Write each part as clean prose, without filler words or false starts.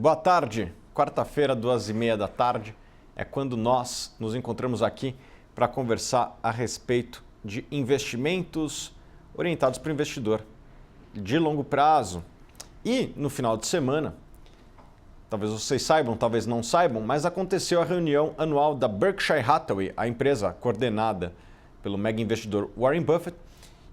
Boa tarde, quarta-feira, 2h30 da tarde, é quando nós nos encontramos aqui para conversar a respeito de investimentos orientados para o investidor de longo prazo. E no final de semana, talvez vocês saibam, talvez não saibam, mas aconteceu a reunião anual da Berkshire Hathaway, a empresa coordenada pelo mega investidor Warren Buffett,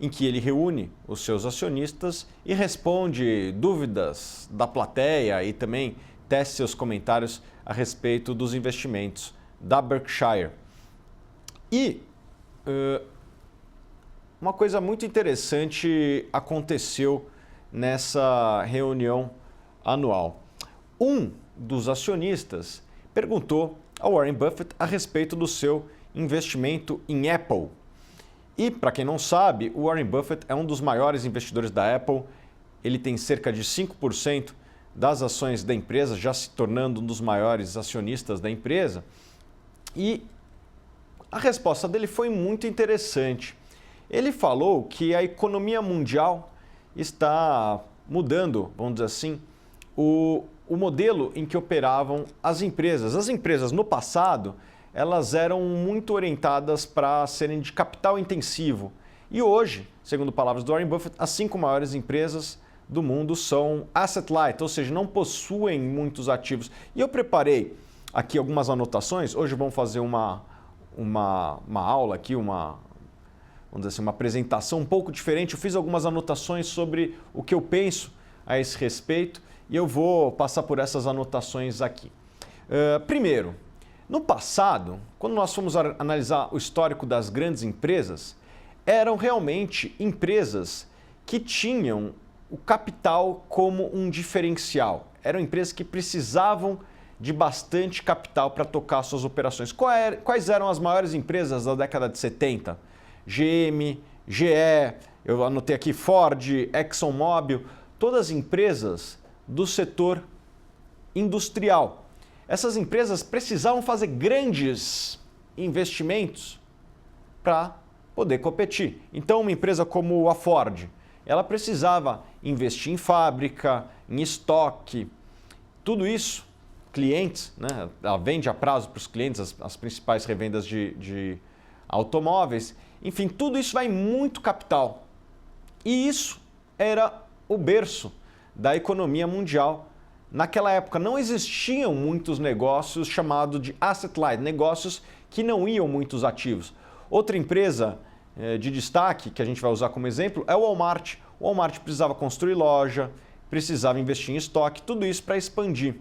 em que ele reúne os seus acionistas e responde dúvidas da plateia e também tece seus comentários a respeito dos investimentos da Berkshire. E uma coisa muito interessante aconteceu nessa reunião anual. Um dos acionistas perguntou ao Warren Buffett a respeito do seu investimento em Apple. E, para quem não sabe, o Warren Buffett é um dos maiores investidores da Apple. Ele tem cerca de 5% das ações da empresa, já se tornando um dos maiores acionistas da empresa. E a resposta dele foi muito interessante. Ele falou que a economia mundial está mudando, vamos dizer assim, o modelo em que operavam as empresas. As empresas, no passado, elas eram muito orientadas para serem de capital intensivo. E hoje, segundo palavras do Warren Buffett, as 5 maiores empresas do mundo são asset light, ou seja, não possuem muitos ativos. E eu preparei aqui algumas anotações. Hoje vamos fazer uma aula aqui, vamos dizer assim, uma apresentação um pouco diferente. Eu fiz algumas anotações sobre o que eu penso a esse respeito e eu vou passar por essas anotações aqui. Primeiro, no passado, quando nós fomos analisar o histórico das grandes empresas, eram realmente empresas que tinham o capital como um diferencial. Eram empresas que precisavam de bastante capital para tocar suas operações. Quais eram as maiores empresas da década de 70? GM, GE, eu anotei aqui Ford, ExxonMobil, todas empresas do setor industrial. Essas empresas precisavam fazer grandes investimentos para poder competir. Então, uma empresa como a Ford, ela precisava investir em fábrica, em estoque, tudo isso, clientes, né? Ela vende a prazo para os clientes, as principais revendas de automóveis, enfim, tudo isso vai muito capital. E isso era o berço da economia mundial. Naquela época não existiam muitos negócios chamados de asset light, negócios que não iam muitos ativos. Outra empresa de destaque, que a gente vai usar como exemplo, é o Walmart. O Walmart precisava construir loja, precisava investir em estoque, tudo isso para expandir.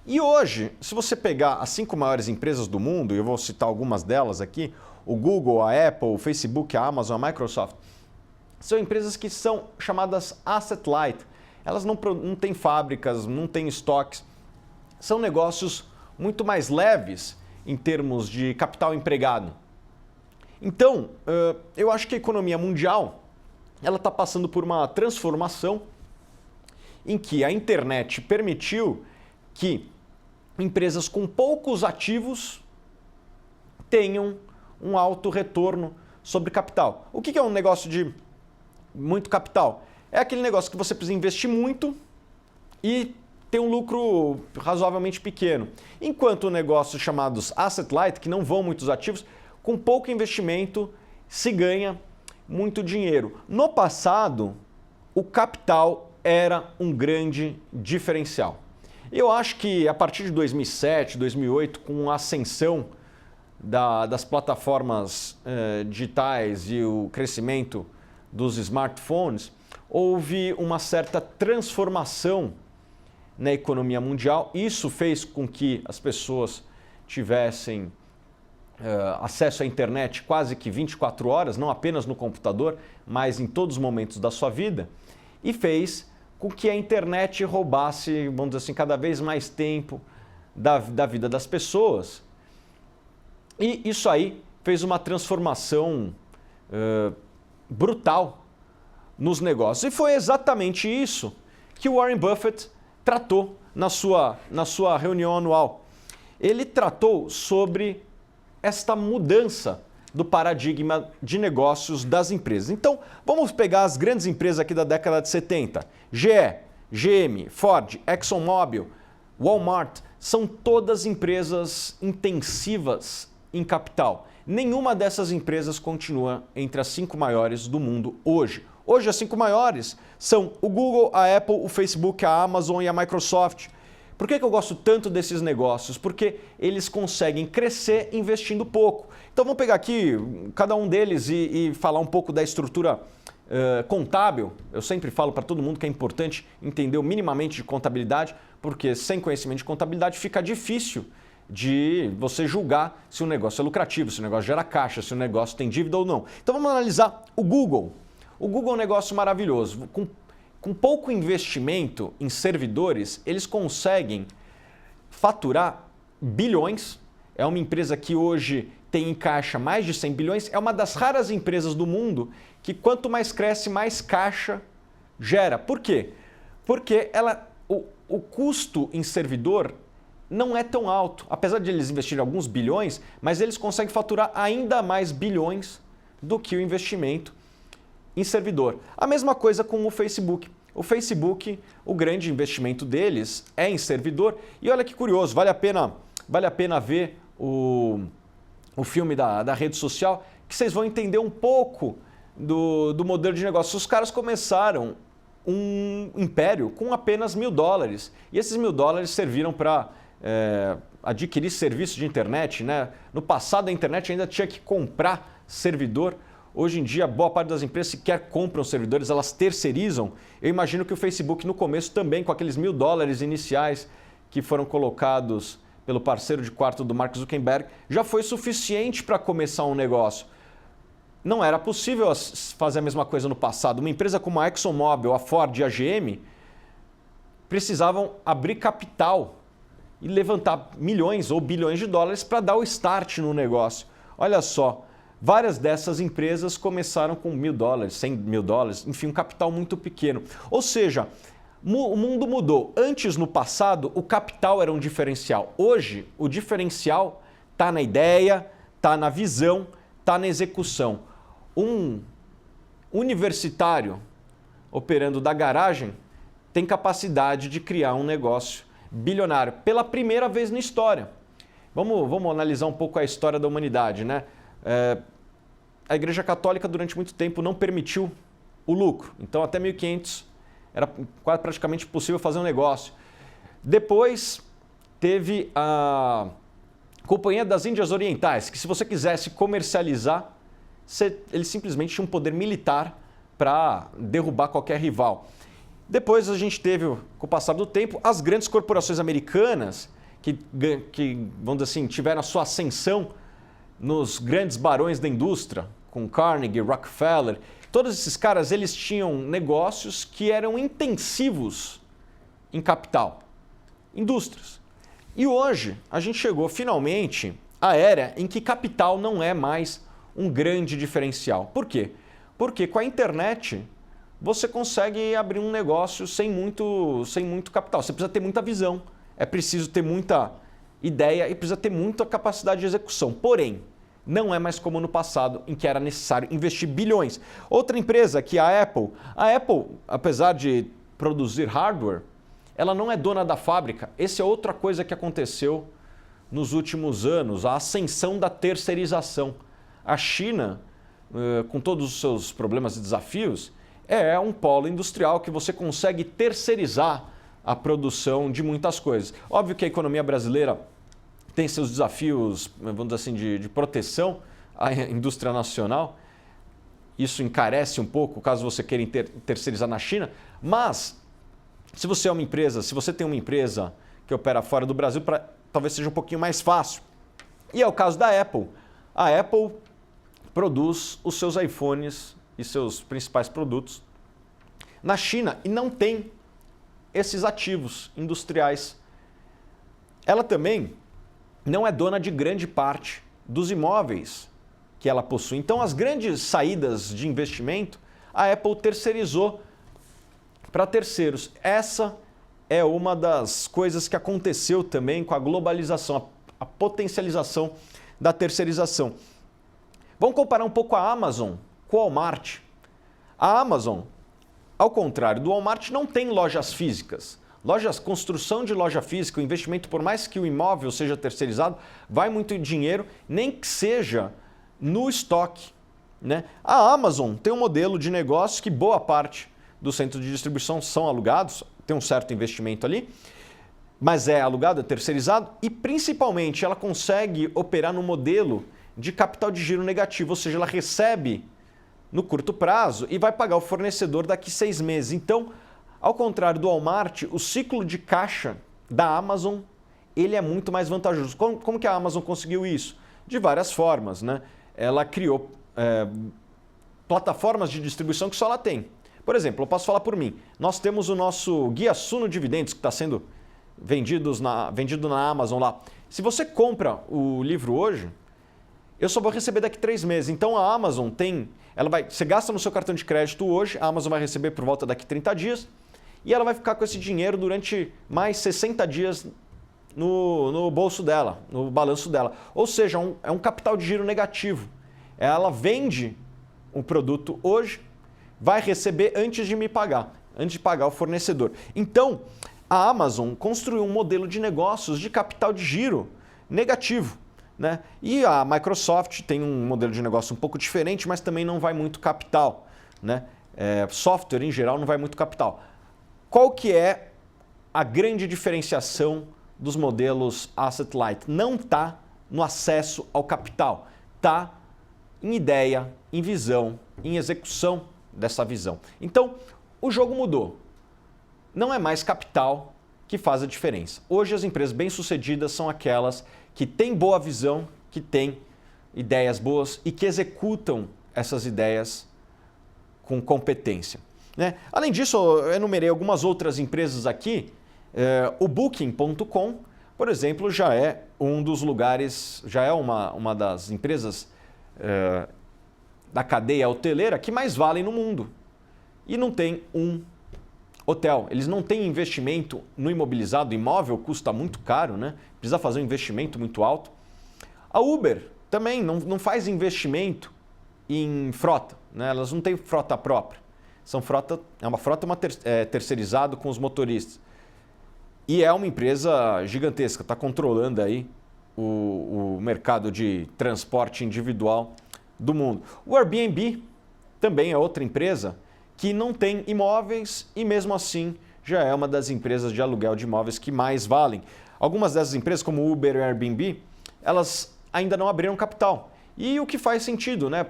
E hoje, se você pegar as 5 maiores empresas do mundo, eu vou citar algumas delas aqui, o Google, a Apple, o Facebook, a Amazon, a Microsoft, são empresas que são chamadas asset light. Elas não têm fábricas, não têm estoques. São negócios muito mais leves em termos de capital empregado. Então, eu acho que a economia mundial ela está passando por uma transformação em que a internet permitiu que empresas com poucos ativos tenham um alto retorno sobre capital. O que é um negócio de muito capital? É aquele negócio que você precisa investir muito e ter um lucro razoavelmente pequeno. Enquanto negócios chamados asset light, que não vão muitos ativos, com pouco investimento se ganha muito dinheiro. No passado, o capital era um grande diferencial. Eu acho que a partir de 2007, 2008, com a ascensão das plataformas digitais e o crescimento dos smartphones, houve uma certa transformação na economia mundial. Isso fez com que as pessoas tivessem acesso à internet quase que 24 horas, não apenas no computador, mas em todos os momentos da sua vida, e fez com que a internet roubasse, vamos dizer assim, cada vez mais tempo da vida das pessoas. E isso aí fez uma transformação brutal nos negócios. E foi exatamente isso que o Warren Buffett tratou na sua reunião anual. Ele tratou sobre esta mudança do paradigma de negócios das empresas. Então, vamos pegar as grandes empresas aqui da década de 70. GE, GM, Ford, ExxonMobil, Walmart, são todas empresas intensivas em capital. Nenhuma dessas empresas continua entre as 5 maiores do mundo hoje. Hoje as 5 maiores são o Google, a Apple, o Facebook, a Amazon e a Microsoft. Por que eu gosto tanto desses negócios? Porque eles conseguem crescer investindo pouco. Então vamos pegar aqui cada um deles e falar um pouco da estrutura contábil. Eu sempre falo para todo mundo que é importante entender minimamente de contabilidade, porque sem conhecimento de contabilidade fica difícil de você julgar se o negócio é lucrativo, se o negócio gera caixa, se o negócio tem dívida ou não. Então vamos analisar o Google. O Google é um negócio maravilhoso. Com pouco investimento em servidores, eles conseguem faturar bilhões. É uma empresa que hoje tem em caixa mais de 100 bilhões. É uma das raras empresas do mundo que quanto mais cresce, mais caixa gera. Por quê? Porque o custo em servidor não é tão alto. Apesar de eles investirem alguns bilhões, mas eles conseguem faturar ainda mais bilhões do que o investimento em servidor. A mesma coisa com o Facebook. O Facebook, o grande investimento deles é em servidor. E olha que curioso, vale a pena ver o filme da rede social, que vocês vão entender um pouco do modelo de negócio. Os caras começaram um império com apenas $1.000. E esses $1.000 serviram para adquirir serviço de internet, né? No passado a internet ainda tinha que comprar servidor. Hoje em dia, boa parte das empresas sequer compram servidores, elas terceirizam. Eu imagino que o Facebook no começo também, com aqueles $1.000 iniciais que foram colocados pelo parceiro de quarto do Mark Zuckerberg, já foi suficiente para começar um negócio. Não era possível fazer a mesma coisa no passado. Uma empresa como a ExxonMobil, a Ford e a GM precisavam abrir capital e levantar milhões ou bilhões de dólares para dar o start no negócio. Olha só. Várias dessas empresas começaram com $1.000, $100.000, enfim, um capital muito pequeno. Ou seja, o mundo mudou. Antes, no passado, o capital era um diferencial. Hoje, o diferencial está na ideia, está na visão, está na execução. Um universitário operando da garagem tem capacidade de criar um negócio bilionário pela primeira vez na história. Vamos analisar um pouco a história da humanidade, né? A Igreja Católica durante muito tempo não permitiu o lucro. Então até 1500 era quase praticamente impossível fazer um negócio. Depois teve a Companhia das Índias Orientais, que se você quisesse comercializar, eles simplesmente tinham um poder militar para derrubar qualquer rival. Depois a gente teve, com o passar do tempo, as grandes corporações americanas que vamos dizer assim, tiveram a sua ascensão nos grandes barões da indústria, com Carnegie, Rockefeller. Todos esses caras, eles tinham negócios que eram intensivos em capital, indústrias. E hoje a gente chegou finalmente à era em que capital não é mais um grande diferencial. Por quê? Porque com a internet você consegue abrir um negócio sem muito capital. Você precisa ter muita visão, é preciso ter muita ideia e precisa ter muita capacidade de execução. Porém, não é mais como no passado, em que era necessário investir bilhões. Outra empresa, que é a Apple, apesar de produzir hardware, ela não é dona da fábrica. Essa é outra coisa que aconteceu nos últimos anos, a ascensão da terceirização. A China, com todos os seus problemas e desafios, é um polo industrial que você consegue terceirizar a produção de muitas coisas. Óbvio que a economia brasileira tem seus desafios, vamos dizer assim, de proteção à indústria nacional. Isso encarece um pouco, caso você queira terceirizar na China. Mas, se você tem uma empresa que opera fora do Brasil, talvez seja um pouquinho mais fácil. E é o caso da Apple. A Apple produz os seus iPhones e seus principais produtos na China e não tem esses ativos industriais. Ela também não é dona de grande parte dos imóveis que ela possui. Então, as grandes saídas de investimento, a Apple terceirizou para terceiros. Essa é uma das coisas que aconteceu também com a globalização, a potencialização da terceirização. Vamos comparar um pouco a Amazon com o Walmart. A Amazon, ao contrário do Walmart, não tem lojas físicas. Construção de loja física, o investimento, por mais que o imóvel seja terceirizado, vai muito dinheiro, nem que seja no estoque, né? A Amazon tem um modelo de negócio que boa parte dos centros de distribuição são alugados, tem um certo investimento ali, mas é alugado, é terceirizado e principalmente ela consegue operar no modelo de capital de giro negativo, ou seja, ela recebe no curto prazo e vai pagar o fornecedor daqui 6 meses. Então, ao contrário do Walmart, o ciclo de caixa da Amazon ele é muito mais vantajoso. Como que a Amazon conseguiu isso? De várias formas, né? Ela criou plataformas de distribuição que só ela tem. Por exemplo, eu posso falar por mim. Nós temos o nosso Guia Suno Dividendos, que está sendo vendido na Amazon lá. Se você compra o livro hoje, eu só vou receber daqui 3 meses. Então a Amazon tem... você gasta no seu cartão de crédito hoje, a Amazon vai receber por volta daqui 30 dias e ela vai ficar com esse dinheiro durante mais 60 dias no bolso dela, no balanço dela. Ou seja, é um capital de giro negativo. Ela vende um produto hoje, vai receber antes de me pagar, antes de pagar o fornecedor. Então, a Amazon construiu um modelo de negócios de capital de giro negativo, né? E a Microsoft tem um modelo de negócio um pouco diferente, mas também não vai muito capital, né? Software, em geral, não vai muito capital. Qual que é a grande diferenciação dos modelos Asset Light? Não está no acesso ao capital, está em ideia, em visão, em execução dessa visão. Então, o jogo mudou. Não é mais capital que faz a diferença. Hoje as empresas bem-sucedidas são aquelas que têm boa visão, que têm ideias boas e que executam essas ideias com competência, né? Além disso, eu enumerei algumas outras empresas aqui. O Booking.com, por exemplo, já é um dos lugares, já é uma das empresas da cadeia hoteleira que mais valem no mundo. E não tem um hotel. Eles não têm investimento no imobilizado. O imóvel custa muito caro, né? Precisa fazer um investimento muito alto. A Uber também não faz investimento em frota, né? Elas não têm frota própria. É uma frota terceirizada com os motoristas. E é uma empresa gigantesca, está controlando aí o mercado de transporte individual do mundo. O Airbnb também é outra empresa que não tem imóveis e mesmo assim já é uma das empresas de aluguel de imóveis que mais valem. Algumas dessas empresas, como Uber e Airbnb, elas ainda não abriram capital. E o que faz sentido, né?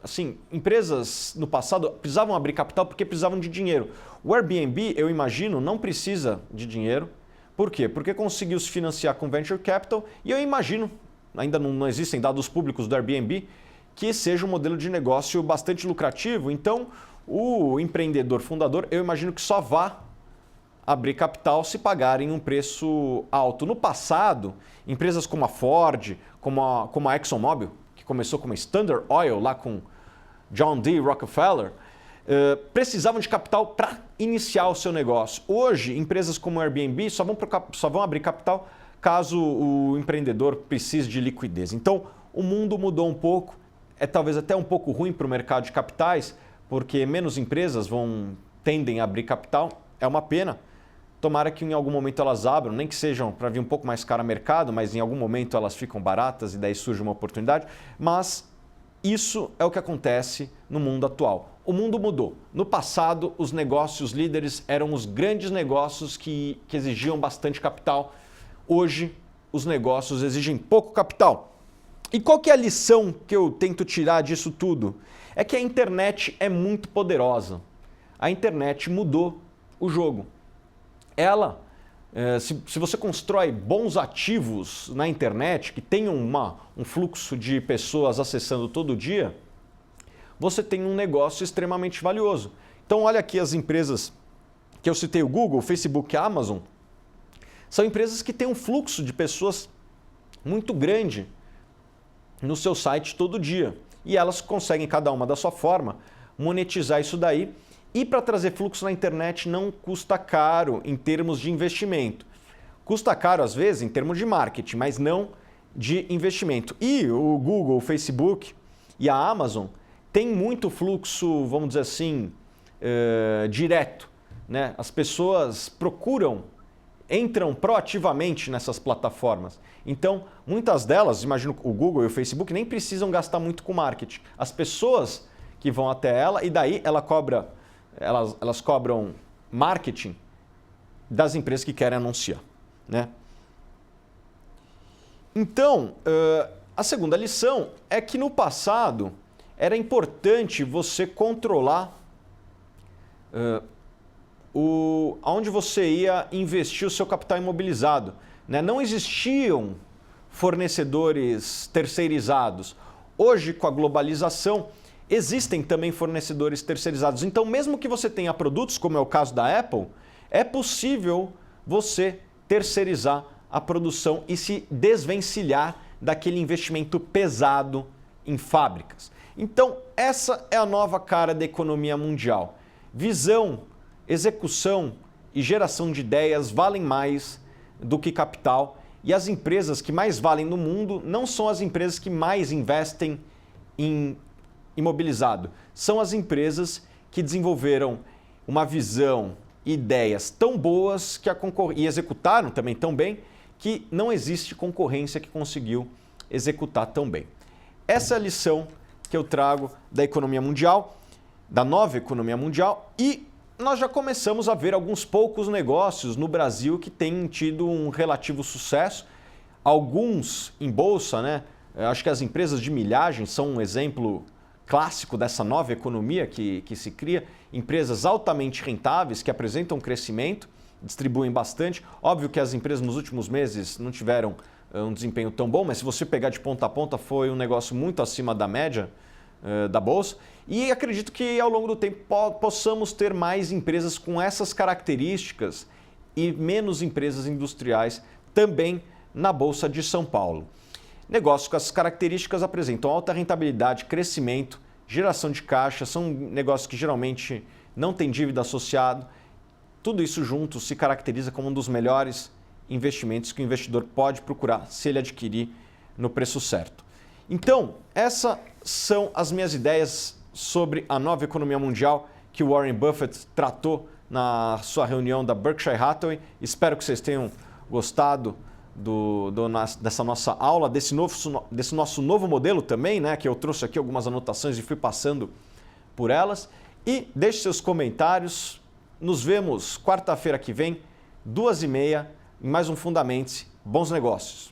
Assim, empresas no passado precisavam abrir capital porque precisavam de dinheiro. O Airbnb, eu imagino, não precisa de dinheiro. Por quê? Porque conseguiu se financiar com Venture Capital e eu imagino, ainda não existem dados públicos do Airbnb, que seja um modelo de negócio bastante lucrativo. Então, o empreendedor fundador, eu imagino que só vá abrir capital se pagarem um preço alto. No passado, empresas como a Ford, como a ExxonMobil, que começou como a Standard Oil, lá com John D. Rockefeller, precisavam de capital para iniciar o seu negócio. Hoje, empresas como o Airbnb só vão abrir capital caso o empreendedor precise de liquidez. Então, o mundo mudou um pouco, é talvez até um pouco ruim para o mercado de capitais, porque menos empresas tendem a abrir capital, é uma pena. Tomara que em algum momento elas abram, nem que sejam para vir um pouco mais caro ao mercado, mas em algum momento elas ficam baratas e daí surge uma oportunidade. Mas isso é o que acontece no mundo atual. O mundo mudou. No passado, os negócios líderes eram os grandes negócios que exigiam bastante capital. Hoje, os negócios exigem pouco capital. E qual que é a lição que eu tento tirar disso tudo? É que a internet é muito poderosa. A internet mudou o jogo. Se você constrói bons ativos na internet, que tenham um fluxo de pessoas acessando todo dia, você tem um negócio extremamente valioso. Então olha aqui as empresas que eu citei, o Google, o Facebook, a Amazon, são empresas que têm um fluxo de pessoas muito grande no seu site todo dia. E elas conseguem, cada uma da sua forma, monetizar isso daí. E para trazer fluxo na internet não custa caro em termos de investimento. Custa caro, às vezes, em termos de marketing, mas não de investimento. E o Google, o Facebook e a Amazon têm muito fluxo, vamos dizer assim, direto, né? As pessoas procuram entram proativamente nessas plataformas. Então, muitas delas, imagino o Google e o Facebook, nem precisam gastar muito com marketing. As pessoas que vão até ela, e daí elas cobram marketing das empresas que querem anunciar, né? Então, a segunda lição é que no passado era importante você controlar onde você ia investir o seu capital imobilizado, né? Não existiam fornecedores terceirizados. Hoje, com a globalização, existem também fornecedores terceirizados. Então, mesmo que você tenha produtos, como é o caso da Apple, é possível você terceirizar a produção e se desvencilhar daquele investimento pesado em fábricas. Então, essa é a nova cara da economia mundial. Visão, execução e geração de ideias valem mais do que capital, e as empresas que mais valem no mundo não são as empresas que mais investem em imobilizado, são as empresas que desenvolveram uma visão, ideias tão boas que e executaram também tão bem que não existe concorrência que conseguiu executar tão bem. Essa é a lição que eu trago da economia mundial, da nova economia mundial, e nós já começamos a ver alguns poucos negócios no Brasil que têm tido um relativo sucesso, alguns em bolsa, né? Eu acho que as empresas de milhagem são um exemplo clássico dessa nova economia que se cria, empresas altamente rentáveis que apresentam crescimento, distribuem bastante. Óbvio que as empresas nos últimos meses não tiveram um desempenho tão bom, mas se você pegar de ponta a ponta foi um negócio muito acima da média da bolsa. E acredito que ao longo do tempo possamos ter mais empresas com essas características e menos empresas industriais também na Bolsa de São Paulo. Negócios com essas características apresentam alta rentabilidade, crescimento, geração de caixa, são negócios que geralmente não têm dívida associada. Tudo isso junto se caracteriza como um dos melhores investimentos que o investidor pode procurar se ele adquirir no preço certo. Então, essas são as minhas ideias sobre a nova economia mundial que o Warren Buffett tratou na sua reunião da Berkshire Hathaway. Espero que vocês tenham gostado dessa nossa aula, desse nosso novo modelo também, né? Que eu trouxe aqui algumas anotações e fui passando por elas. E deixe seus comentários. Nos vemos quarta-feira que vem, 2h30, em mais um Fundamente. Bons negócios!